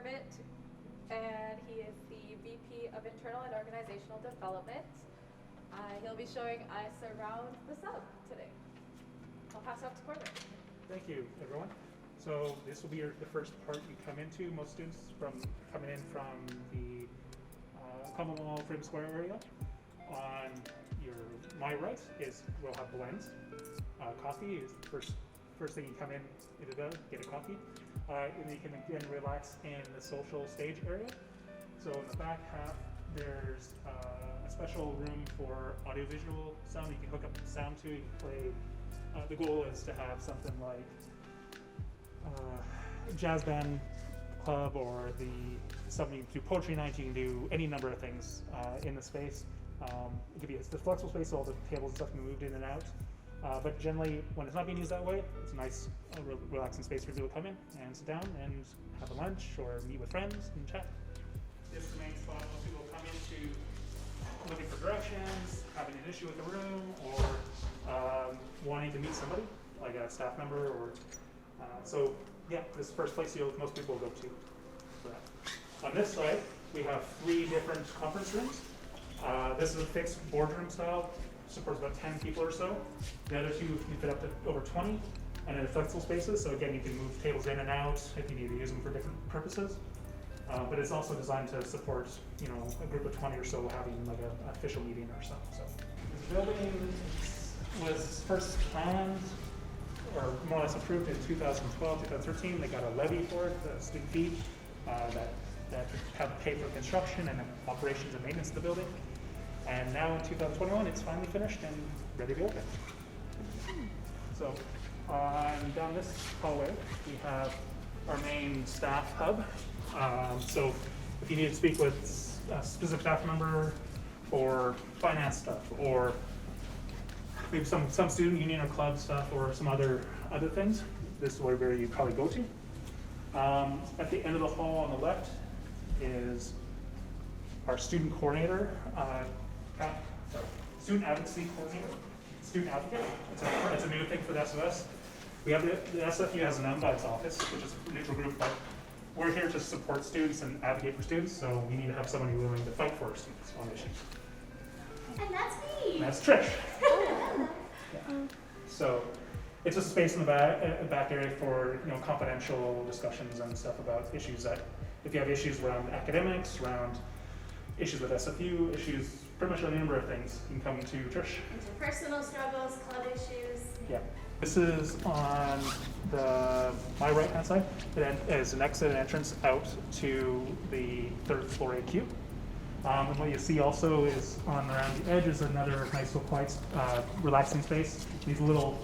Corbett, and he is the VP of Internal and Organizational Development. He'll be showing us around the SUB today. I'll pass it up to Corbett. Thank you, everyone. So this will be the first part you come into. Most students coming in from the Common Mall Freedom Square area. On my right we'll have blends. Coffee is the first thing you come in into get a coffee. And you can again relax in the social stage area. So in the back half, there's a special room for audiovisual sound. You can hook up the sound to. You can play. The goal is to have something like jazz band club, or something you can do poetry night. You can do any number of things in the space. It could be the flexible space, so all the tables and stuff can be moved in and out. But generally, when it's not being used that way, it's a nice, relaxing space for people to come in and sit down and have a lunch or meet with friends and chat. This is the main spot. Most people come into looking for directions, having an issue with the room, or wanting to meet somebody, like a staff member, or so. Yeah, this is the first place most people will go to for that. On this side, we have 3 different conference rooms. This is a fixed boardroom style. Supports about 10 people or so. The other 2 can fit up to over 20, and then flexible spaces. So again, you can move tables in and out if you need to use them for different purposes. But it's also designed to support, a group of 20 or so having like an official meeting or something. So this building was first planned, or more or less approved in 2012, 2013. They got a levy for it, the student fee, that have paid for construction and operations and maintenance of the building. And now in 2021, it's finally finished and ready to open. So down this hallway, we have our main staff hub. So if you need to speak with a specific staff member or finance stuff, or maybe some student union or club stuff, or some other things, this is where you probably go to. At the end of the hall on the left is our student coordinator, student advocacy coordinator, student advocate. It's a new thing for the SFS. We have the SFU has an MBUD's office, which is a neutral group, but we're here to support students and advocate for students, so we need to have somebody willing to fight for our students on issues. And that's me. And that's Trish. Yeah. So it's a space in the back area for confidential discussions and stuff about issues that, if you have issues around academics, around issues with SFU, issues, pretty much any number of things, you can come to Trish. Interpersonal struggles, club issues. Yeah. This is on my right-hand side. It is an exit and entrance out to the 3rd floor AQ. And what you see also is around the edge is another nice little quiet, relaxing space. These little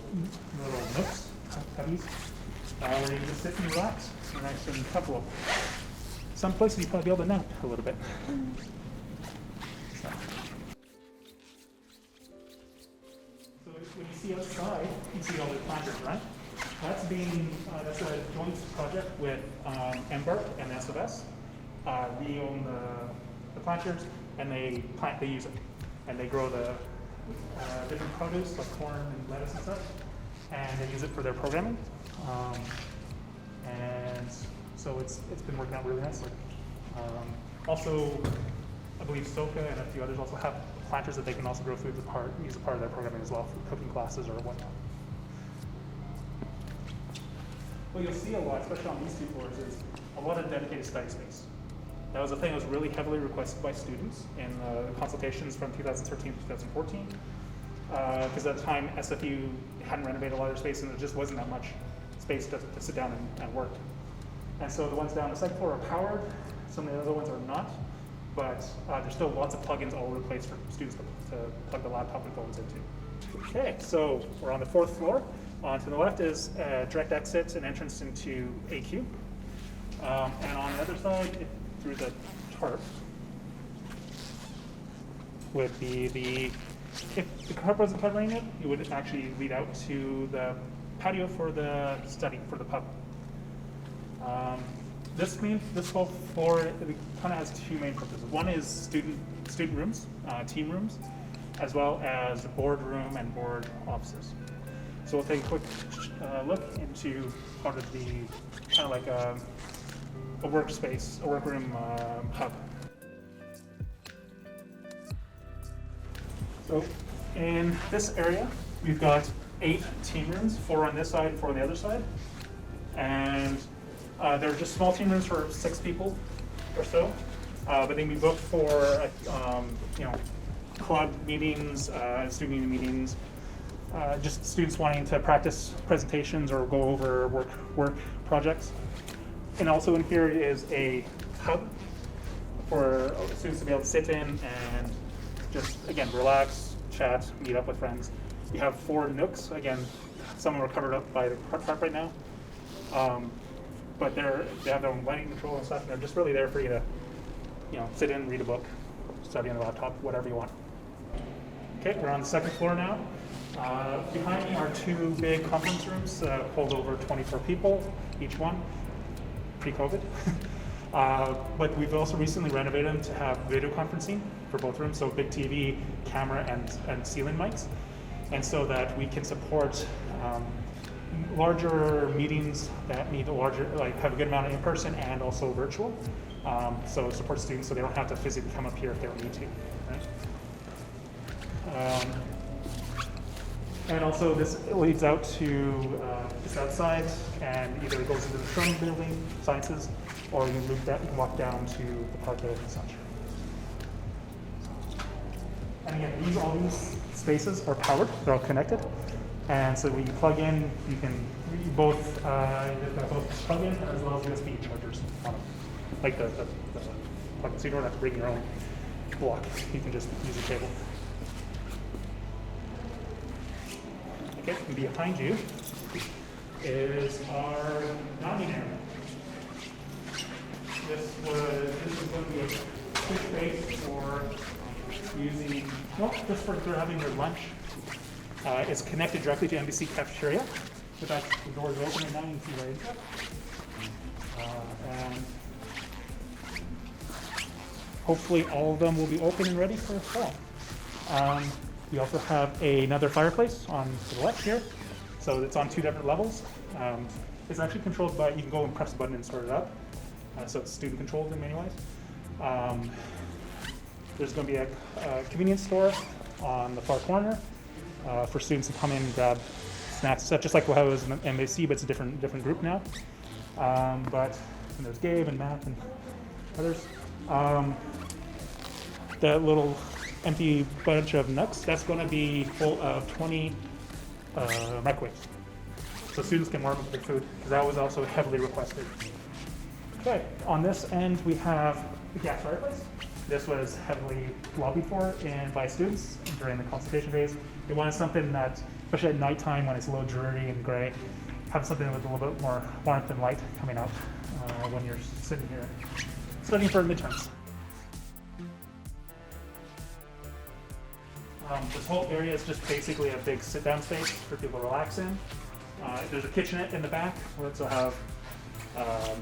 nooks, cubbies, where you can just sit and relax. They're nice and comfortable. Some places you probably be able to nap a little bit. So when you see outside, you see all the planters, right? That's a joint project with Embark and SFS. We own the planters, and they use it, and they grow the different produce like corn and lettuce and stuff, and they use it for their programming. And so it's been working out really nicely. Also, I believe Soka and a few others also have planters that they can also grow food use as part of their programming as well for cooking classes or whatnot. What you'll see a lot, especially on these 2 floors, is a lot of dedicated study space. That was a thing that was really heavily requested by students in consultations from 2013 to 2014. Because at the time, SFU hadn't renovated a lot of their space, and there just wasn't that much space to sit down and work. And so the ones down the second floor are powered. Some of the other ones are not, but there's still lots of plugins all over the place for students to plug the laptop and phones into. Okay, so we're on the 4th floor. To the left is a direct exit and entrance into AQ. And on the other side, through the tarp, would be if the tarp wasn't covering it, it would actually lead out to the patio for the study, for the pub. This whole floor, it kind of has 2 main purposes. One is student rooms, team rooms, as well as boardroom and board offices. So we'll take a quick look into part of the kind of like a workspace, a workroom hub. So in this area, we've got 8 team rooms, 4 on this side, 4 on the other side. And they're just small team rooms for 6 people or so. But then we booked for, club meetings, student meetings, just students wanting to practice presentations or go over work projects. And also in here is a hub for students to be able to sit in and just, again, relax, chat, meet up with friends. You have 4 nooks. Again, some of them are covered up by the tarp right now. But they have their own lighting control and stuff, and they're just really there for you to, sit in, read a book, study on the laptop, whatever you want. Okay, we're on the 2nd floor now. Behind me are 2 big conference rooms, hold over 24 people, each one, pre-COVID. But we've also recently renovated them to have video conferencing for both rooms, so big TV, camera, and ceiling mics, and so that we can support larger meetings that need have a good amount of in-person and also virtual. So support students so they don't have to physically come up here if they don't need to. Right? And also this leads out to just outside, and either it goes into the Sherman building, sciences, or you can walk down to the parkade and such. And again, all these spaces are powered, they're all connected. And so when you plug in, you can both plug in as well as USB chargers on them. Like the plug in, so you don't have to bring your own block. You can just use a cable. Okay, and behind you is our dining area. This is going to be a quick space for using, just for having your lunch. It's connected directly to NBC cafeteria. So that's the doors open and now you can see right into it. And hopefully all of them will be open and ready for fall. We also have another fireplace on the left here. So it's on 2 different levels. It's actually controlled by, you can go and press a button and start it up. So it's student controlled in many ways. There's going to be a convenience store on the far corner for students to come in and grab snacks and stuff, just like how it was in MAC, but it's a different group now. And there's Gabe and Matt and others. That little empty bunch of nooks, that's going to be full of 20 microwaves. So students can warm up their food, because that was also heavily requested. Okay, on this end we have the gas fireplace. This was heavily lobbied for by students during the consultation phase. They wanted something that, especially at nighttime when it's a little dreary and gray, have something with a little bit more warmth and light coming out when you're sitting here studying for midterms. This whole area is just basically a big sit-down space for people to relax in. There's a kitchenette in the back. We also have a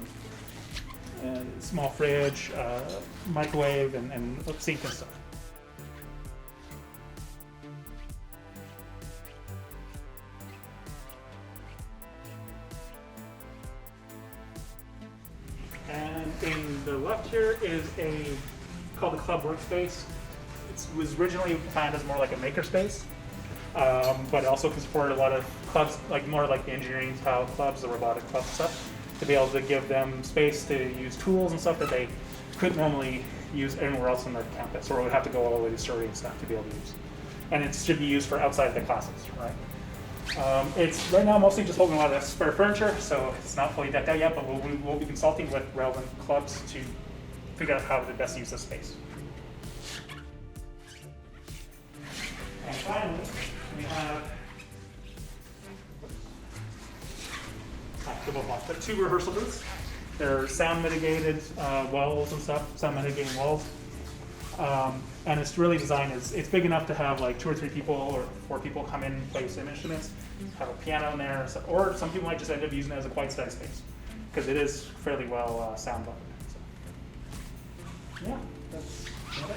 small fridge, microwave, and a sink and stuff. And in the left here is called the club workspace. It was originally planned as more like a makerspace, but it also can support a lot of clubs, more like the engineering style clubs, the robotic club stuff, to be able to give them space to use tools and stuff that they couldn't normally use anywhere else on their campus, or would have to go all the way to Surrey and stuff to be able to use. And it should be used for outside of the classes, right? It's right now mostly just holding a lot of spare furniture, so it's not fully decked out yet, but we'll be consulting with relevant clubs to figure out how to best use this space. And finally, we have the 2 rehearsal booths. They're sound mitigated walls and stuff, sound mitigating walls. And it's really designed it's big enough to have like 2 or 3 people or 4 people come in and play some instruments, have a piano in there, or some people might just end up using it as a quiet study space, because it is fairly well sound buffered. So, yeah, that's it.